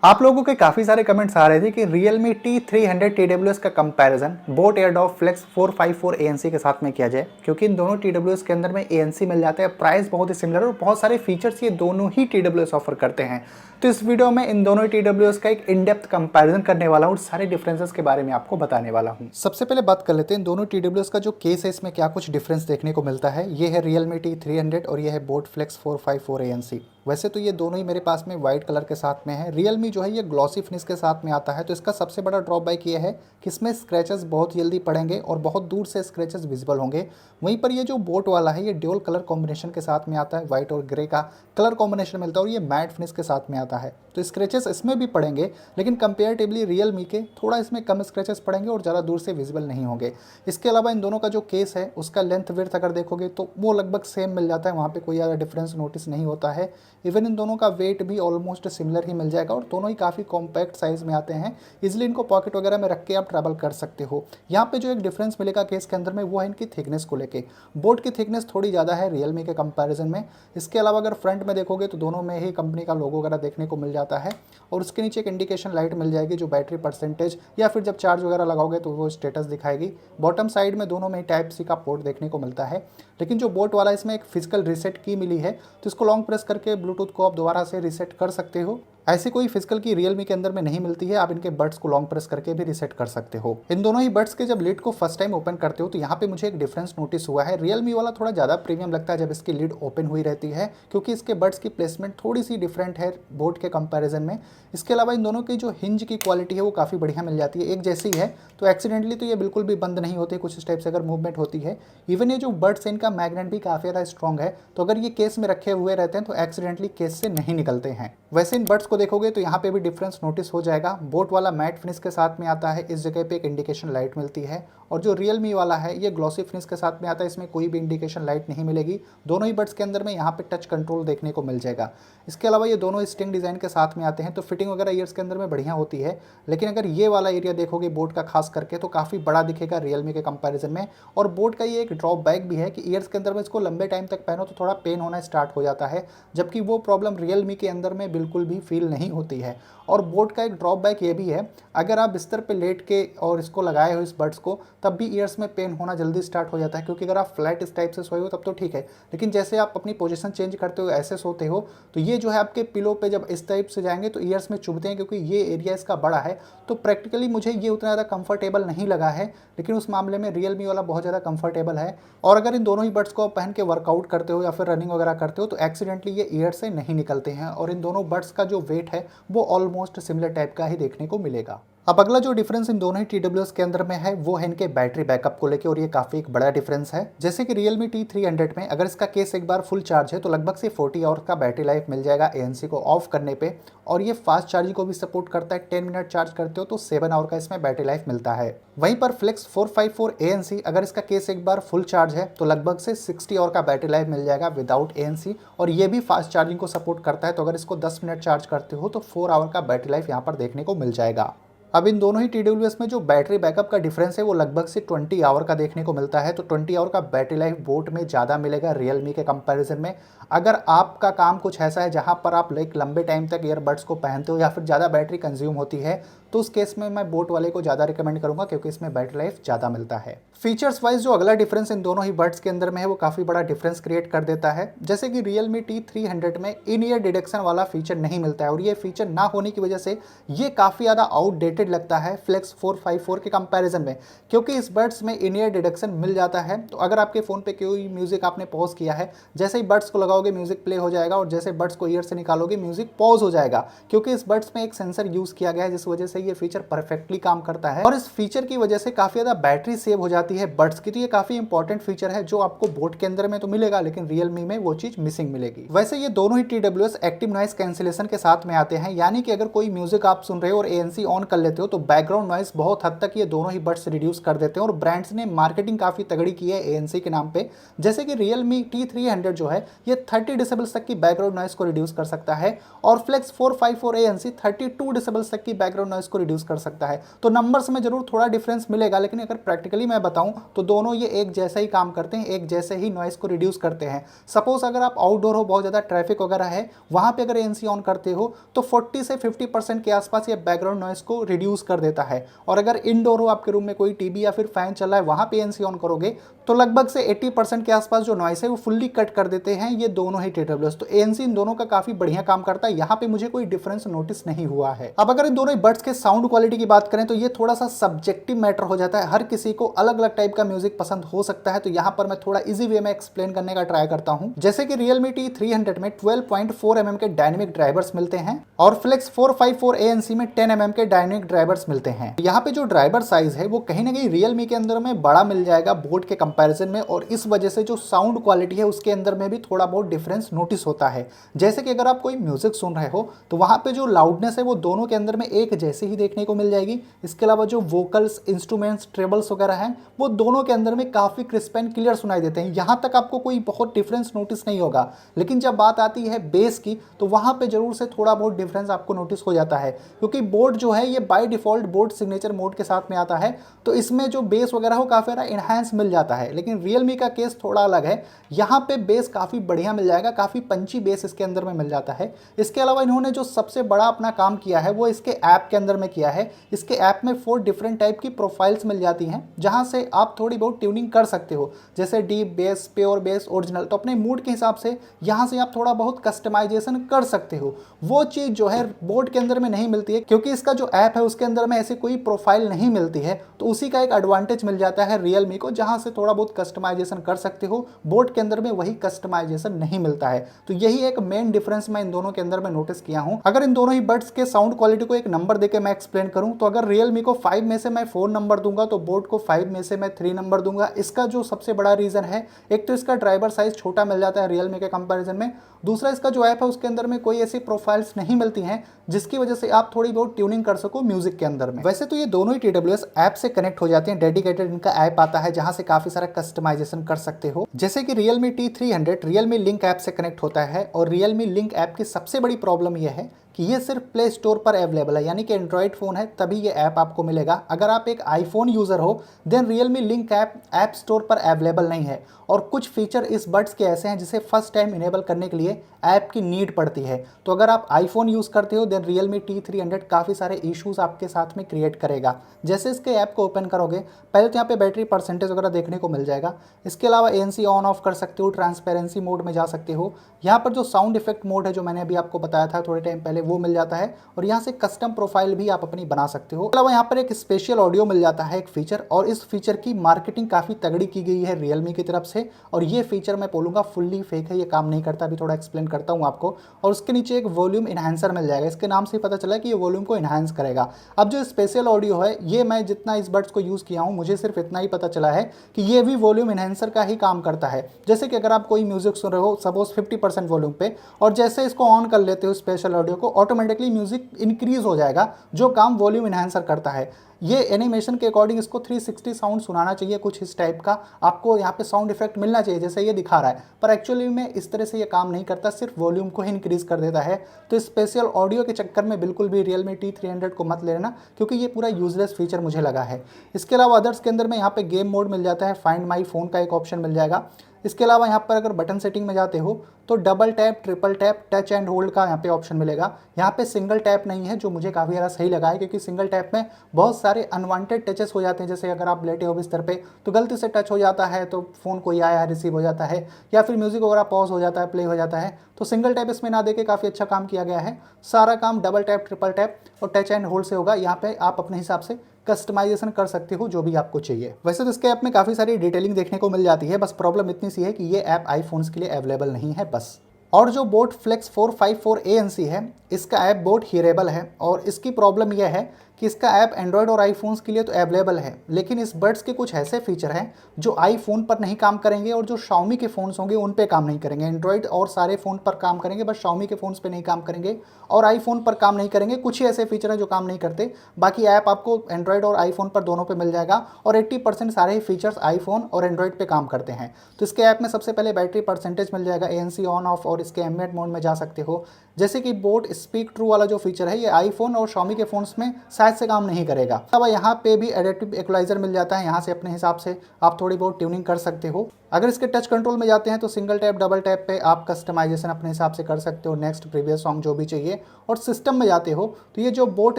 आप लोगों के काफ़ी सारे कमेंट्स आ रहे थे कि Realme T300 TWS का comparison boAt Airdopes Flex 454 ANC के साथ में किया जाए, क्योंकि इन दोनों TWS के अंदर में ANC मिल जाता है, प्राइस बहुत ही सिमिलर और बहुत सारे फीचर्स ये दोनों ही TWS ऑफर करते हैं। तो इस वीडियो में इन दोनों TWS का एक इन डेप्थ कंपैरिजन करने वाला हूँ और सारे डिफरेंसेस के बारे में आपको बताने वाला हूँ। सबसे पहले बात कर लेते हैं इन दोनों TWS का जो केस है, इसमें क्या कुछ डिफरेंस देखने को मिलता है। ये है Realme T300 और ये है बोट फ्लेक्स 454 ANC। वैसे तो ये दोनों ही मेरे पास में वाइट कलर के साथ में है। Realme जो है ये ग्लॉसी फिनिश के साथ में आता है, तो इसका सबसे बड़ा ड्रॉबैक ये है कि इसमें स्क्रैचेस बहुत जल्दी पड़ेंगे और बहुत दूर से स्क्रैचेस विजिबल होंगे। वहीं पर ये जो बोट वाला है ये ड्यूल कलर कॉम्बिनेशन के साथ में आता है, वाइट और ग्रे का कलर कॉम्बिनेशन मिलता है और ये मैट फिनिश के साथ में आता है, तो स्क्रैचेस इसमें भी पड़ेंगे, लेकिन कंपेरेटिवली Realme के थोड़ा इसमें कम स्क्रैचेस पड़ेंगे और ज़्यादा दूर से विजिबल नहीं होंगे। इसके अलावा इन दोनों का जो केस है उसका लेंथ विड्थ अगर देखोगे तो वो लगभग सेम मिल जाता है, वहाँ पे कोई ज़्यादा डिफरेंस नोटिस नहीं होता है। इवन इन दोनों का वेट भी ऑलमोस्ट सिमिलर ही मिल जाएगा और दोनों ही काफ़ी कॉम्पैक्ट साइज़ में आते हैं। इजीली इनको पॉकेट वगैरह में रख के आप ट्रैवल कर सकते हो। यहाँ पे जो एक डिफरेंस मिलेगा केस के अंदर में वो है इनकी थिकनेस को लेके। बोट की थिकनेस थोड़ी ज़्यादा है Realme के कंपैरिजन में। इसके अलावा अगर फ्रंट में देखोगे तो दोनों में ही कंपनी का लोगो वगैरह देखने को मिल जाता है और उसके नीचे एक इंडिकेशन लाइट मिल जाएगी जो बैटरी परसेंटेज या फिर जब चार्ज वगैरह लगाओगे तो वो स्टेटस दिखाएगी। बॉटम साइड में दोनों में टाइप सी का पोर्ट देखने को मिलता है, लेकिन जो बोट वाला इसमें एक फिजिकल रीसेट की मिली है, तो इसको लॉन्ग प्रेस करके ब्लूटूथ को आप दोबारा से रीसेट कर सकते हो। ऐसी कोई फिजिकल की Realme के अंदर में नहीं मिलती है, आप इनके बड्स को लॉन्ग प्रेस करके भी रीसेट कर सकते हो। इन दोनों ही बड्स के जब लिड को फर्स्ट टाइम ओपन करते हो तो यहाँ पे मुझे एक डिफरेंस नोटिस हुआ है। Realme वाला थोड़ा ज़्यादा प्रीमियम लगता है जब इसकी लिड ओपन हुई रहती है, क्योंकि इसके बड्स की प्लेसमेंट थोड़ी सी डिफरेंट है बोट के कंपेरिजन में। इसके अलावा इन दोनों की जो हिंज की क्वालिटी है वो काफ़ी बढ़िया मिल जाती है, एक जैसी है, तो एक्सीडेंटली तो ये बिल्कुल भी बंद नहीं होती, कुछ इस टाइप से अगर मूवमेंट होती है। इवन ये जो बड्स है इनका मैग्नेट भी काफ़ी ज़्यादा स्ट्रॉन्ग है, तो अगर ये केस में रखे हुए रहते हैं तो एक्सीडेंटली केस से नहीं निकलते हैं। वैसे इन बड्स को देखोगे तो यहाँ पे भी डिफरेंस नोटिस हो जाएगा। बोट वाला मैट फिनिश के साथ में आता है, इस जगह पे एक इंडिकेशन लाइट मिलती है, और जो Realme वाला है ये ग्लॉसी फिनिश के साथ में आता है, इसमें कोई भी इंडिकेशन लाइट नहीं मिलेगी। दोनों ही बड्स के अंदर में यहाँ पे टच कंट्रोल देखने को मिल जाएगा। इसके अलावा ये दोनों स्टिंग डिज़ाइन के साथ में आते हैं, तो फिटिंग वगैरह ईयर्स के अंदर में बढ़िया होती है। लेकिन अगर ये वाला एरिया देखोगे बोट का खास करके तो काफ़ी बड़ा दिखेगा Realme के कंपैरिजन में। और बोट का ये एक ड्रॉबैक भी है कि ईयर्स के अंदर में इसको लंबे टाइम तक पहनो तो थोड़ा पेन होना स्टार्ट हो जाता है, जबकि वो प्रॉब्लम Realme के अंदर में बिल्कुल भी फील नहीं होती है। और बोट का एक ड्रॉबैक ये भी है, अगर आप बिस्तर पे लेट के और इसको लगाए हो इस बड्स को, तब भी ईयर्स में पेन होना जल्दी स्टार्ट हो जाता है, क्योंकि अगर आप फ्लैट इस टाइप से सोए हो तब तो ठीक है, लेकिन जैसे आप अपनी पोजीशन चेंज करते हो ऐसे सोते हो तो ये जो है आपके पिलो पे जब इस टाइप से जाएंगे तो ईयर्स में चुभते हैं, क्योंकि ये एरिया इसका बड़ा है। तो प्रैक्टिकली मुझे ये उतना ज़्यादा कंफर्टेबल नहीं लगा है, लेकिन उस मामले में Realme वाला बहुत ज़्यादा कंफर्टेबल है। और अगर इन दोनों ही बड्स को आप पहन के वर्कआउट करते हो या फिर रनिंग वगैरह करते हो तो एक्सीडेंटली ये ईयर से नहीं निकलते हैं, और इन दोनों बड्स का जो वेट है वो ऑलमोस्ट सिमिलर टाइप का ही देखने को मिलेगा। अब अगला जो डिफरेंस इन दोनों ही TWS के अंदर में है वो है इनके बैटरी बैकअप को लेके, और ये काफ़ी एक बड़ा डिफरेंस है। जैसे कि Realme T300 में अगर इसका केस एक बार फुल चार्ज है तो लगभग से 40 आवर्स का बैटरी लाइफ मिल जाएगा ANC को ऑफ करने पे, और ये फास्ट चार्जिंग को भी सपोर्ट करता है। 10 मिनट चार्ज करते हो तो 7 आवर का इसमें बैटरी लाइफ मिलता है। वहीं पर फ्लेक्स 454 ANC अगर इसका केस एक बार फुल चार्ज है तो लगभग से 60 आवर का बैटरी लाइफ मिल जाएगा विदाउट ANC, और ये भी फास्ट चार्जिंग को सपोर्ट करता है। तो अगर इसको 10 मिनट चार्ज करते हो तो 4 आवर का बैटरी लाइफ यहाँ पर देखने को मिल जाएगा। अब इन दोनों ही TWS में जो बैटरी बैकअप का डिफरेंस है वो लगभग से 20 आवर का देखने को मिलता है, तो 20 आवर का बैटरी लाइफ बोट में ज़्यादा मिलेगा Realme के कंपैरिजन में। अगर आपका काम कुछ ऐसा है जहां पर आप लंबे टाइम तक ईयरबड्स को पहनते हो या फिर ज़्यादा बैटरी कंज्यूम होती है, तो उस केस में मैं बोट वाले को ज़्यादा रिकमेंड करूंगा, क्योंकि इसमें बैटरी लाइफ ज़्यादा मिलता है। फीचर्स वाइज जो अगला डिफरेंस इन दोनों ही बड्स के अंदर में है वो काफ़ी बड़ा डिफरेंस क्रिएट कर देता है। जैसे कि Realme T300 में इन ईयर डिटेक्शन वाला फीचर नहीं मिलता है, और ये फीचर ना होने की वजह से ये काफ़ी ज़्यादा आउटडेटेड लगता है फ्लेक्स 454 के कंपैरिजन में, क्योंकि इस बड्स में इन ईयर डिटेक्शन मिल जाता है। तो अगर आपके फ़ोन पे कोई म्यूज़िक आपने पॉज किया है, जैसे ही बड्स को लगाओगे म्यूज़िक प्ले हो जाएगा, और जैसे बड्स को ईयर से निकालोगे म्यूज़िक पॉज हो जाएगा, क्योंकि इस बड्स में एक सेंसर यूज़ किया गया है, जिस वजह से ये फीचर परफेक्टली काम करता है। और इस फीचर की वजह से काफ़ी ज़्यादा बैटरी सेव हो जाती है बड्स की, तो ये काफ़ी इंपॉर्टेंट फीचर है जो आपको बोट के अंदर में तो मिलेगा, लेकिन Realme में वो चीज़ मिसिंग मिलेगी। वैसे ये दोनों ही TWS एक्टिव नॉइस कैंसिलेशन के साथ में आते हैं, यानी कि अगर कोई म्यूजिक आप सुन रहे हो और ANC ऑन कर लेते हो तो बैकग्राउंड नॉइस बहुत हद तक ये दोनों ही बड्स रिड्यूस कर देते हैं और ब्रांड्स ने मार्केटिंग काफ़ी तगड़ी की है ANC के नाम पे। जैसे कि Realme T300 जो है ये 30 डेसिबल्स तक की बैकग्राउंड नॉइस को रिड्यूस कर सकता है और Flex 454 ANC 32 डेसिबल्स तक की बैकग्राउंड नॉइस को रिड्यूस कर सकता है। तो नंबर्स में जरूर थोड़ा डिफरेंस मिलेगा, लेकिन अगर प्रैक्टिकली मैं बताऊं तो दोनों ये एक जैसा ही काम करते हैं, एक जैसे ही नॉइस को रिड्यूस करते हैं। सपोज अगर आप आउटडोर हो, बहुत ज़्यादा ट्रैफिक वगैरह है, वहाँ पे अगर ANC ऑन करते हो तो 40 से 50% के आसपास ये बैकग्राउंड नॉइस को रिड्यूस कर देता है। और अगर इनडोर हो, आपके रूम में कोई टीवी या फिर फैन चल रहा है, वहाँ पे ANC ऑन करोगे तो लगभग से 80% के आसपास जो नॉइस है वो फुल्ली कट कर देते हैं ये दोनों ही TWS। तो ANC इन दोनों का काफ़ी बढ़िया काम करता है, यहाँ पे मुझे कोई डिफरेंस नोटिस नहीं हुआ है। अब अगर इन दोनों ही बड्स के साउंड क्वालिटी की बात करें तो ये थोड़ा सा सब्जेक्टिव मैटर हो जाता है, हर किसी को अलग अलग टाइप का म्यूजिक पसंद हो सकता है। तो यहाँ पर मैं थोड़ा इजी वे में एक्सप्लेन करने का ट्राई करता हूँ। जैसे कि Realme T300 में 12.4 mm के डायनेमिक ड्राइवर्स मिलते हैं और Flex 454 ANC में 10 mm के डायनेमिक ड्राइवर्स मिलते हैं। यहाँ पे जो ड्राइवर साइज है वो कहीं ना कहीं Realme के अंदर में बड़ा मिल जाएगा बोट के कंपैरिजन में, और इस वजह से जो साउंड क्वालिटी है उसके अंदर में भी थोड़ा बहुत डिफरेंस नोटिस होता है। जैसे कि अगर आप कोई म्यूजिक सुन रहे हो तो वहाँ पे जो लाउडनेस है वो दोनों के अंदर में एक जैसे ही देखने को मिल जाएगी। इसके अलावा जो वोकल्स, इंस्ट्रूमेंट्स, ट्रेबल्स वगैरह हैं वो दोनों के अंदर में काफ़ी क्रिस्प एंड क्लियर सुनाई देते हैं। यहाँ तक आपको कोई बहुत डिफरेंस नोटिस नहीं होगा, लेकिन जब बात आती है बेस की तो वहाँ पे जरूर से थोड़ा बहुत डिफरेंस आपको नोटिस हो जाता है, क्योंकि बोट जो है ये by default boat signature mode के साथ में आता है, तो इसमें जो बेस वगैरह हो काफ़ी ज़्यादा इनहांस मिल जाता है। लेकिन Realme का केस थोड़ा अलग है, यहाँ पे बेस काफ़ी बढ़िया मिल जाएगा, काफ़ी पंची बेस इसके अंदर में मिल जाता है। इसके अलावा इन्होंने जो सबसे बड़ा अपना काम किया है वो इसके ऐप के अंदर में किया है। इसके ऐप में 4 डिफरेंट टाइप की प्रोफाइल्स मिल जाती हैं, जहाँ से आप थोड़ी बहुत ट्यूनिंग कर सकते हो, जैसे deep base, pure base, original. तो अपने मूड के हिसाब से यहाँ से आप थोड़ा बहुत कस्टमाइजेशन कर सकते हो। वो चीज़ जो है बोट के अंदर में नहीं मिलती है, क्योंकि इसका जो ऐप है उसके अंदर में ऐसे कोई प्रोफाइल नहीं मिलती है। तो उसी का एक एडवांटेज मिल जाता है Realme को, जहाँ से थोड़ा बहुत कस्टमाइजेशन कर सकते हो। बोट के अंदर में वही कस्टमाइजेशन नहीं मिलता है। तो यही एक मेन डिफरेंस मैं इन दोनों के अंदर में नोटिस किया हूँ। अगर इन दोनों ही बड्स के साउंड क्वालिटी को एक नंबर देके मैं एक्सप्लेन करूँ तो अगर Realme को 5 में से मैं 4 नंबर दूंगा तो बोट को 5 में से मैं 3 नंबर दूंगा। इसका जो सबसे बड़ा रीजन है, एक तो इसका ड्राइवर साइज छोटा मिल जाता है Realme के कंपैरिजन में, दूसरा इसका जो ऐप है उसके अंदर में कोई ऐसी प्रोफाइल्स नहीं मिलती हैं जिसकी वजह से आप थोड़ी बहुत ट्यूनिंग कर सको म्यूजिक के अंदर में। वैसे तो ये दोनों ही TWS ऐप से कनेक्ट हो जाते हैं, डेडिकेटेड इनका ऐप आता है जहां से काफी सारा कस्टमाइजेशन कर सकते हो। जैसे कि Realme T300 Realme link app से कनेक्ट होता है, और Realme लिंक ऐप की सबसे बड़ी प्रॉब्लम यह है कि ये सिर्फ प्ले स्टोर पर अवेलेबल है, यानी कि एंड्रॉइड फ़ोन है तभी ये ऐप आपको मिलेगा। अगर आप एक आईफोन यूज़र हो then Realme link app store पर अवेलेबल नहीं है। और कुछ फीचर इस बड्स के ऐसे हैं जिसे फर्स्ट टाइम इनेबल करने के लिए ऐप की नीड पड़ती है। तो अगर आप आईफोन यूज़ करते हो देन Realme T300 काफ़ी सारे इश्यूज़ आपके साथ में क्रिएट करेगा। जैसे इसके ऐप को ओपन करोगे, पहले तो यहाँ पे बैटरी परसेंटेज वगैरह देखने को मिल जाएगा। इसके अलावा ANC ऑन ऑफ कर सकते हो, ट्रांसपेरेंसी मोड में जा सकते हो। यहाँ पर जो साउंड इफेक्ट मोड है जो मैंने अभी आपको बताया था थोड़े टाइम पहले, वो मिल जाता है, और यहाँ से कस्टम प्रोफाइल भी आप अपनी बना सकते हो। इसके अलावा यहाँ पर एक स्पेशल ऑडियो मिल जाता है, एक फीचर, और इस फीचर की मार्केटिंग काफ़ी तगड़ी की गई है Realme की तरफ से। और ये फीचर मैं बोलूँगा फुल्ली फेक है, ये काम नहीं करता। अभी थोड़ा एक्सप्लेन करता हूँ आपको। और उसके नीचे एक वॉल्यूम इन्हांसर मिल जाएगा, इसके नाम से पता चला कि ये वॉल्यूम को इन्हांस करेगा। अब जो स्पेशल ऑडियो है ये मैं जितना इस बड्स को यूज़ किया हूँ मुझे सिर्फ इतना ही पता चला है कि ये भी वॉल्यूम इन्हांसर का ही काम करता है। जैसे कि अगर आप कोई म्यूजिक सुन रहे हो सपोज 50% वॉल्यूम पे, और जैसे इसको ऑन कर लेते हो स्पेशल ऑडियो को, ऑटोमेटिकली म्यूजिक इंक्रीज हो जाएगा, जो काम वॉल्यूम इन्हांसर करता है। ये एनिमेशन के अकॉर्डिंग इसको 360 साउंड सुनाना चाहिए, कुछ इस टाइप का आपको यहाँ पे साउंड इफेक्ट मिलना चाहिए जैसे ये दिखा रहा है, पर एक्चुअली में इस तरह से ये काम नहीं करता, सिर्फ वॉल्यूम को ही इंक्रीज कर देता है। तो स्पेशल ऑडियो के चक्कर में बिल्कुल भी Realme T300 को मत लेना, क्योंकि ये पूरा यूजलेस फीचर मुझे लगा है। इसके अलावा अदर्स के अंदर में यहाँ पे गेम मोड मिल जाता है, फाइंड माई फोन का एक ऑप्शन मिल जाएगा। इसके अलावा यहाँ पर अगर बटन सेटिंग में जाते हो तो double tap, triple tap, touch and hold का यहाँ पे ऑप्शन मिलेगा। यहाँ पे सिंगल टैप नहीं है, जो मुझे काफ़ी ज़्यादा सही लगा है, क्योंकि सिंगल टैप में बहुत सारे अनवांटेड टचेस हो जाते हैं। जैसे अगर आप लेटे हो बिस्तर पे तो गलती से टच हो जाता है तो फ़ोन कोई आया है रिसीव हो जाता है, या फिर म्यूजिक वगैरह पॉज हो जाता है, प्ले हो जाता है। तो सिंगल टैप इसमें ना देके काफ़ी अच्छा काम किया गया है। सारा काम डबल टैप, ट्रिपल टैप और टच एंड होल्ड से होगा। यहाँ पे आप अपने हिसाब से कस्टमाइजेशन कर सकते हो जो भी आपको चाहिए। वैसे तो इसके ऐप में काफ़ी सारी डिटेलिंग देखने को मिल जाती है, बस प्रॉब्लम इतनी सी है कि ये ऐप आईफोन्स के लिए अवेलेबल नहीं है बस। और जो बोट Flex 454 ANC है इसका ऐप बोट हीरेबल है, और इसकी प्रॉब्लम यह है कि इसका ऐप एंड्रॉयड और आईफोन्स के लिए तो अवेलेबल है, लेकिन इस बड्स के कुछ ऐसे फीचर हैं जो आईफोन पर नहीं काम करेंगे और जो Xiaomi के फ़ोन्स होंगे उन पे काम नहीं करेंगे। एंड्रॉयड और सारे फ़ोन पर काम करेंगे, बस Xiaomi के फ़ोन्स पे नहीं काम करेंगे और आईफोन पर काम नहीं करेंगे। कुछ ही ऐसे फीचर हैं जो काम नहीं करते, बाकी ऐप आपको एंड्रॉयड और आईफोन पर दोनों पे मिल जाएगा और 80% सारे ही फीचर्स आईफोन और एंड्रॉयड पे काम करते हैं। तो इसके ऐप में सबसे पहले बैटरी परसेंटेज मिल जाएगा, ANC ऑन ऑफ, और इसके एम्बिएंट मोड में जा सकते हो। जैसे कि बोट स्पीक ट्रू वाला जो फीचर है ये आईफोन और Xiaomi के फ़ोन्स में शायद से काम नहीं करेगा। अब यहाँ पे भी एडेप्टिव इक्वलाइजर मिल जाता है, यहाँ से अपने हिसाब से आप थोड़ी बहुत ट्यूनिंग कर सकते हो। अगर इसके टच कंट्रोल में जाते हैं तो सिंगल टैप डबल टैप पे आप कस्टमाइजेशन अपने हिसाब से कर सकते हो, नेक्स्ट प्रीवियस सॉन्ग जो भी चाहिए। और सिस्टम में जाते हो तो ये जो बोट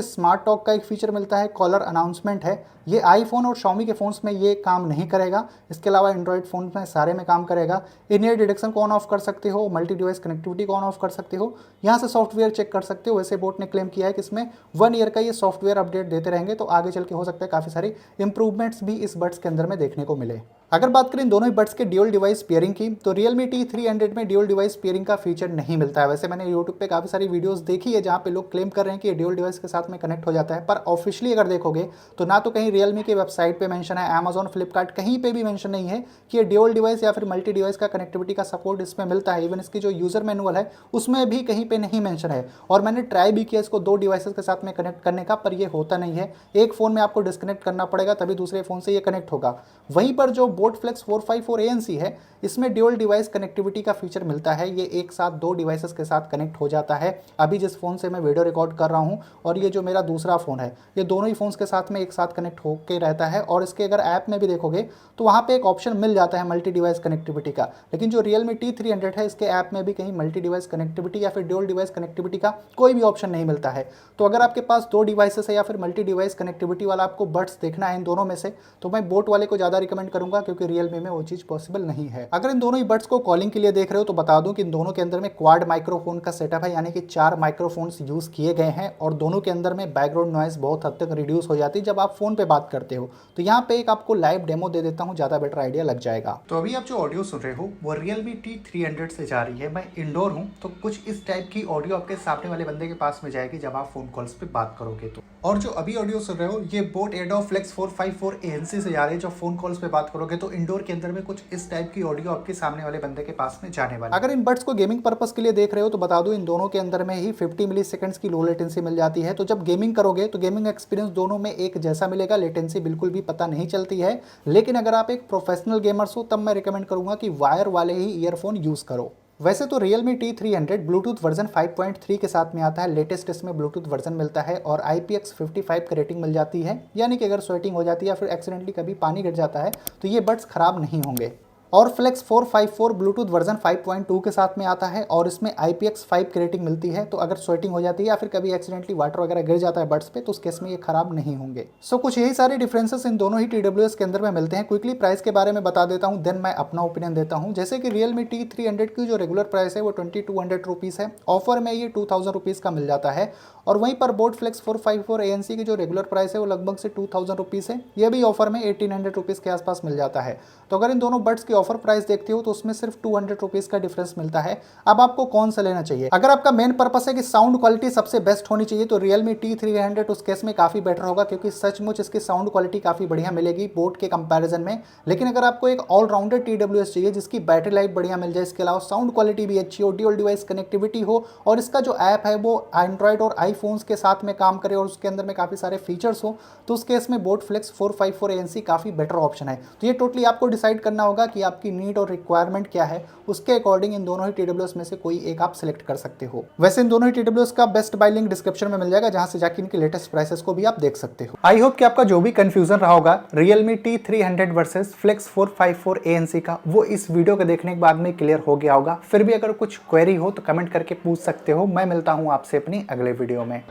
स्मार्ट टॉक का एक फीचर मिलता है, कॉलर अनाउंसमेंट है, ये आईफोन और Xiaomi के फ़ोन्स में ये काम नहीं करेगा। इसके अलावा एंड्रॉयड फ़ोन में सारे में काम करेगा। इन ईयर डिटेक्शन को ऑन ऑफ कर सकते हो, मल्टी डिवाइस कनेक्टिविटी को ऑन ऑफ कर सकते हो, यहाँ से सॉफ्टवेयर चेक कर सकते हो। वैसे बोट ने क्लेम किया है कि इसमें 1 ईयर का ये सॉफ्टवेयर अपडेट देते रहेंगे, तो आगे चल के हो सकता है काफ़ी सारी इंप्रूवमेंट्स भी इस बड्स के अंदर में देखने को मिले। अगर बात करें दोनों ही बड्स के ड्यूल डिवाइस पेयरिंग की, तो Realme T300 में ड्यूल डिवाइस पेयरिंग का फीचर नहीं मिलता है। वैसे मैंने YouTube पे काफ़ी सारी वीडियोस देखी है जहाँ पे लोग क्लेम कर रहे हैं कि ये ड्यूल डिवाइस के साथ में कनेक्ट हो जाता है, पर ऑफिशियली अगर देखोगे तो ना तो कहीं Realme की वेबसाइट पे मेंशन है, Amazon, Flipkart कहीं पे भी मेंशन नहीं है कि ये ड्यूल डिवाइस या फिर मल्टी डिवाइस का कनेक्टिविटी का सपोर्ट इसमें मिलता है। इवन इसकी जो यूज़र मैनुअल है उसमें भी कहीं पर नहीं मेंशन है। और मैंने ट्राई भी किया इसको 2 डिवाइसेस के साथ में कनेक्ट करने का, पर ये होता नहीं है। एक फ़ोन में आपको डिस्कनेक्ट करना पड़ेगा तभी दूसरे फ़ोन से ये कनेक्ट होगा। वहीं पर जो बोट फ्लेक्स 454 ANC है, इसमें ड्यूल डिवाइस कनेक्टिविटी का फीचर मिलता है। ये एक साथ 2 डिवाइसेस के साथ कनेक्ट हो जाता है। अभी जिस फ़ोन से मैं वीडियो रिकॉर्ड कर रहा हूँ और ये जो मेरा दूसरा फ़ोन है, ये दोनों ही फ़ोन्स के साथ में एक साथ कनेक्ट होकर रहता है। और इसके अगर ऐप में भी देखोगे तो वहाँ पे एक ऑप्शन मिल जाता है मल्टी डिवाइस कनेक्टिविटी का, लेकिन जो Realme T300 है इसके ऐप में भी कहीं मल्टी डिवाइस कनेक्टिविटी या फिर ड्यूल डिवाइस कनेक्टिविटी का कोई भी ऑप्शन नहीं मिलता है। तो अगर आपके पास 2 डिवाइसेस है या फिर मल्टी डिवाइस कनेक्टिविटी वाला आपको बड्स देखना है इन दोनों में से, तो मैं बोट वाले को ज़्यादा रिकमेंड करूँगा, क्योंकि Realme में वो चीज़ पॉसिबल नहीं है। अगर इन दोनों ही बड्स को कॉलिंग के लिए देख रहे हो तो बता दूं कि इन दोनों के अंदर में क्वाड माइक्रोफोन का सेटअप है, यानी कि 4 माइक्रोफोन्स यूज़ किए गए हैं और दोनों के अंदर में बैकग्राउंड नॉइस बहुत हद तक रिड्यूस हो जाती है जब आप फ़ोन पे बात करते हो। तो यहाँ पे एक आपको लाइव डेमो दे देता हूँ, ज़्यादा बेटर आइडिया लग जाएगा। तो अभी आप जो ऑडियो सुन रहे हो वो Realme T300 से जा रही है। मैं इंडोर हूँ तो कुछ इस टाइप की ऑडियो आपके सामने वाले बंदे के पास में जाएगी जब आप फ़ोन कॉल्स पे बात करोगे तो। और जो अभी ऑडियो सुन रहे हो ये बोट एयरडॉप फ्लेक्स 454 ANC से जा रही है। जो फ़ोन कॉल्स पे बात करोगे तो इंडोर के अंदर में कुछ इस टाइप की ऑडियो आपके सामने वाले बंदे के पास में जाने वाली। अगर इन बड्स को गेमिंग पर्पस के लिए देख रहे हो तो बता दूं इन दोनों के अंदर में ही 50 मिली सेकंड्स की लो लेटेंसी मिल जाती है। तो जब गेमिंग करोगे तो गेमिंग एक्सपीरियंस दोनों में एक जैसा मिलेगा, लेटेंसी बिल्कुल भी पता नहीं चलती है। लेकिन अगर आप एक प्रोफेशनल गेमर्स हो तब मैं रिकमेंड करूंगा कि वायर वाले ही ईयरफोन यूज़ करो। वैसे तो Realme T300 ब्लूटूथ वर्जन 5.3 के साथ में आता है, लेटेस्ट इसमें ब्लूटूथ वर्जन मिलता है और IPX55 का रेटिंग मिल जाती है, यानी कि अगर स्वेटिंग हो जाती है या फिर एक्सीडेंटली कभी पानी गिर जाता है तो ये बड्स खराब नहीं होंगे। और फ्लेक्स 454 ब्लूटूथ वर्जन 5.2 के साथ में आता है और इसमें IPX5 की रेटिंग मिलती है, तो अगर स्वेटिंग हो जाती है या फिर कभी एक्सीडेंटली वाटर वगैरह गिर जाता है बड्स पे तो उस केस में ये खराब नहीं होंगे। सो कुछ यही सारे डिफरेंसेस इन दोनों ही TWS के अंदर में मिलते हैं। क्विकली प्राइस के बारे में बता देता हूँ, देन मैं अपना ओपिनियन देता हूँ। जैसे कि Realme T300 की जो रेगुलर प्राइस है वो 2200 रुपीज़ है, ऑफर में ये 2000 रुपीज़ का मिल जाता है। और वहीं पर बोट फ्लेक्स 454 ANC की जो रेगुलर प्राइस है वो लगभग से 2000 रुपीज़ है, ये भी ऑफर में 1800 रुपीज़ के आसपास मिल जाता है। तो अगर इन दोनों बड्स की ऑफर प्राइस देखते हो तो उसमें सिर्फ 200 रुपीज़ का डिफरेंस मिलता है। अब आपको कौन सा लेना चाहिए? अगर आपका मेन पर्पस है कि साउंड क्वालिटी सबसे बेस्ट होनी चाहिए तो Realme T300 उस केस में काफ़ी बेटर होगा, क्योंकि सचमुच इसकी साउंड क्वालिटी काफ़ी बढ़िया मिलेगी बोट के कंपैरिजन में। लेकिन अगर आपको एक ऑलराउंडर TWS चाहिए जिसकी बैटरी लाइफ बढ़िया मिल जाए, इसके अलावा साउंड क्वालिटी भी अच्छी हो, ड्यूल डिवाइस कनेक्टिविटी हो और इसका जो ऐप है वो एंड्रॉयड और आईफोन्स के साथ में काम करे और उसके अंदर में काफ़ी सारे फीचर्स हो, तो उस केस में बोट फ्लेक्स 454 ANC काफ़ी बेटर ऑप्शन है। तो ये टोटली आपको डिसाइड करना होगा कि आपकी नीड और रिक्वायरमेंट क्या है, उसके अकॉर्डिंग इन दोनों ही TWS में से कोई एक आप सिलेक्ट कर सकते हो। वैसे इन दोनों ही TWS का बेस्ट बाय लिंक डिस्क्रिप्शन में मिल जाएगा, जहां से जाके इनके लेटेस्ट प्राइसेस को भी आप देख सकते हो। आई होप कि आपका जो भी कंफ्यूजन रहा होगा Realme T300 versus flex 454 ANC का, वो इस वीडियो को देखने के बाद में क्लियर हो गया होगा। फिर भी अगर कुछ क्वेरी हो तो कमेंट करके पूछ सकते हो। मैं मिलता हूँ आपसे अपनी अगले वीडियो में।